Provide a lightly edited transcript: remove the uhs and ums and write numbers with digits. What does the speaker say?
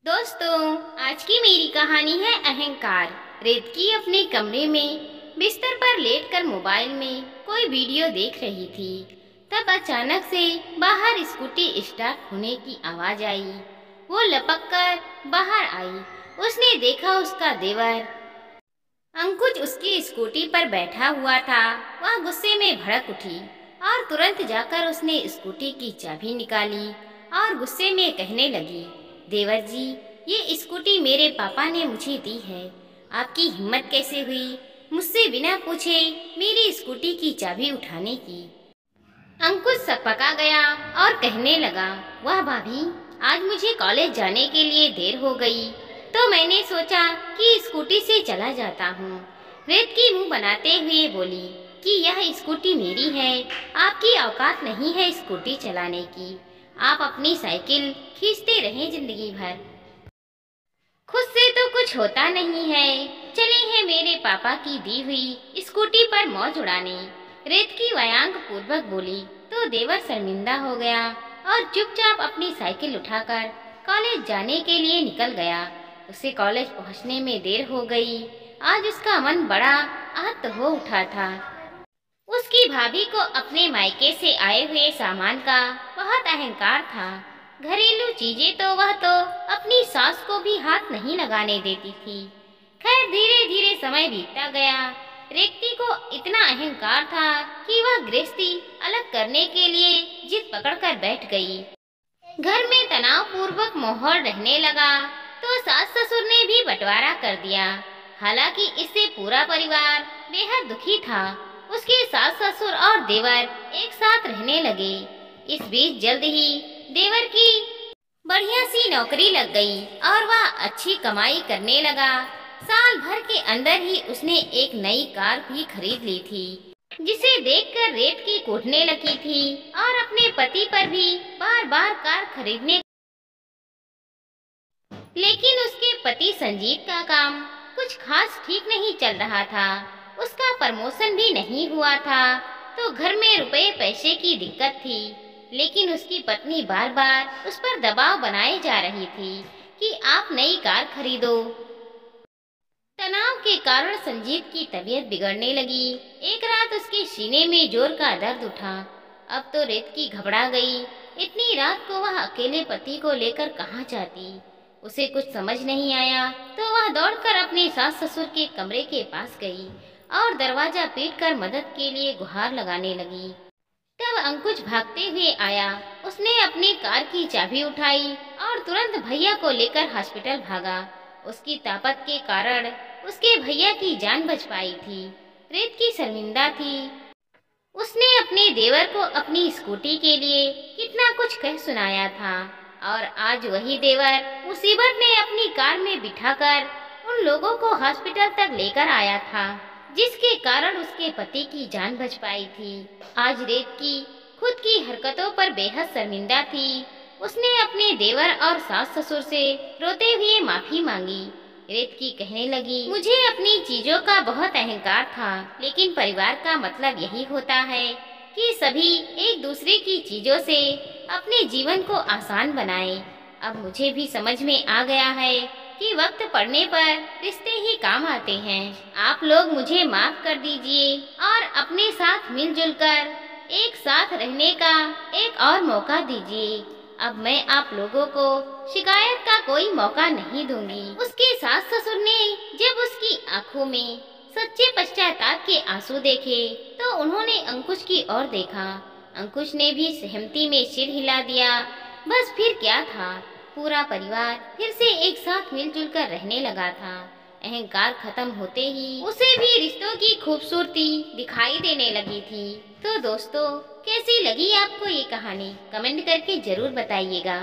दोस्तों, आज की मेरी कहानी है अहंकार। रेतकी अपने कमरे में बिस्तर पर लेटकर मोबाइल में कोई वीडियो देख रही थी। तब अचानक से बाहर स्कूटी स्टार्ट होने की आवाज आई। वो लपक कर बाहर आई। उसने देखा उसका देवर अंकुश उसकी स्कूटी पर बैठा हुआ था। वह गुस्से में भड़क उठी और तुरंत जाकर उसने स्कूटी की चाबी निकाली और गुस्से में कहने लगी, देवर जी, ये स्कूटी मेरे पापा ने मुझे दी है। आपकी हिम्मत कैसे हुई मुझसे बिना पूछे मेरी स्कूटी की चाबी उठाने की। अंकुश सकपका गया और कहने लगा, वाह भाभी, आज मुझे कॉलेज जाने के लिए देर हो गई तो मैंने सोचा कि स्कूटी से चला जाता हूँ। रेतकी मुंह बनाते हुए बोली कि यह स्कूटी मेरी है, आपकी औकात नहीं है स्कूटी चलाने की। आप अपनी साइकिल खींचते रहें जिंदगी भर, खुद से तो कुछ होता नहीं है। चले हैं मेरे पापा की दी हुई स्कूटी पर मौज उड़ाने। रेतकी व्यंग पूर्वक बोली तो देवर शर्मिंदा हो गया और चुपचाप अपनी साइकिल उठाकर कॉलेज जाने के लिए निकल गया। उसे कॉलेज पहुंचने में देर हो गई। आज उसका मन बड़ा आहत हो उठा था। उसकी भाभी को अपने मायके से आए हुए सामान का बहुत अहंकार था। घरेलू चीजें तो वह तो अपनी सास को भी हाथ नहीं लगाने देती थी। खैर, धीरे धीरे समय बीतता गया। रेतकी को इतना अहंकार था कि वह गृहस्थी अलग करने के लिए जिद पकड़कर बैठ गई। घर में तनाव पूर्वक माहौल रहने लगा तो सास ससुर ने भी बंटवारा कर दिया। हालांकि इससे पूरा परिवार बेहद दुखी था। उसके सास ससुर और देवर एक साथ रहने लगे। इस बीच जल्द ही देवर की बढ़िया सी नौकरी लग गई और वह अच्छी कमाई करने लगा। साल भर के अंदर ही उसने एक नई कार भी खरीद ली थी, जिसे देखकर रेतकी कूटने लगी थी और अपने पति पर भी बार बार कार खरीदने। लेकिन उसके पति संजीत का काम कुछ खास ठीक नहीं चल रहा था। उसका प्रमोशन भी नहीं हुआ था तो घर में रुपए पैसे की दिक्कत थी। लेकिन उसकी पत्नी बार बार उस पर दबाव बनाए जा रही थी कि आप नई कार खरीदो। तनाव के कारण संजीत की तबीयत बिगड़ने लगी। एक रात उसके सीने में जोर का दर्द उठा। अब तो रेतकी घबरा गई। इतनी रात को वह अकेले पति को लेकर कहाँ जाती। उसे कुछ समझ नहीं आया तो वह दौड़कर अपने सास ससुर के कमरे के पास गई और दरवाजा पीटकर मदद के लिए गुहार लगाने लगी। तब अंकुश भागते हुए आया। उसने अपनी कार की चाबी उठाई और तुरंत भैया को लेकर हॉस्पिटल भागा। उसकी ताकत के कारण उसके भैया की जान बच पाई थी। रेतकी शर्मिंदा थी। उसने अपने देवर को अपनी स्कूटी के लिए कितना कुछ कह सुनाया था और आज वही देवर मुसीबत में अपनी कार में बिठाकर उन लोगों को हॉस्पिटल तक लेकर आया था, जिसके कारण उसके पति की जान बच पाई थी। आज रेतकी खुद की हरकतों पर बेहद शर्मिंदा थी। उसने अपने देवर और सास ससुर से रोते हुए माफी मांगी। रेतकी कहने लगी, मुझे अपनी चीजों का बहुत अहंकार था, लेकिन परिवार का मतलब यही होता है कि सभी एक दूसरे की चीजों से अपने जीवन को आसान बनाएं। अब मुझे भी समझ में आ गया है कि वक्त पड़ने पर रिश्ते ही काम आते हैं। आप लोग मुझे माफ कर दीजिए और अपने साथ मिलजुल कर एक साथ रहने का एक और मौका दीजिए। अब मैं आप लोगों को शिकायत का कोई मौका नहीं दूंगी। उसके सास ससुर ने जब उसकी आंखों में सच्चे पश्चाताप के आंसू देखे तो उन्होंने अंकुश की ओर देखा। अंकुश ने भी सहमति में सिर हिला दिया। बस फिर क्या था, पूरा परिवार फिर से एक साथ मिलजुल कर रहने लगा था। अहंकार खत्म होते ही उसे भी रिश्तों की खूबसूरती दिखाई देने लगी थी। तो दोस्तों, कैसी लगी आपको ये कहानी? कमेंट करके जरूर बताइएगा।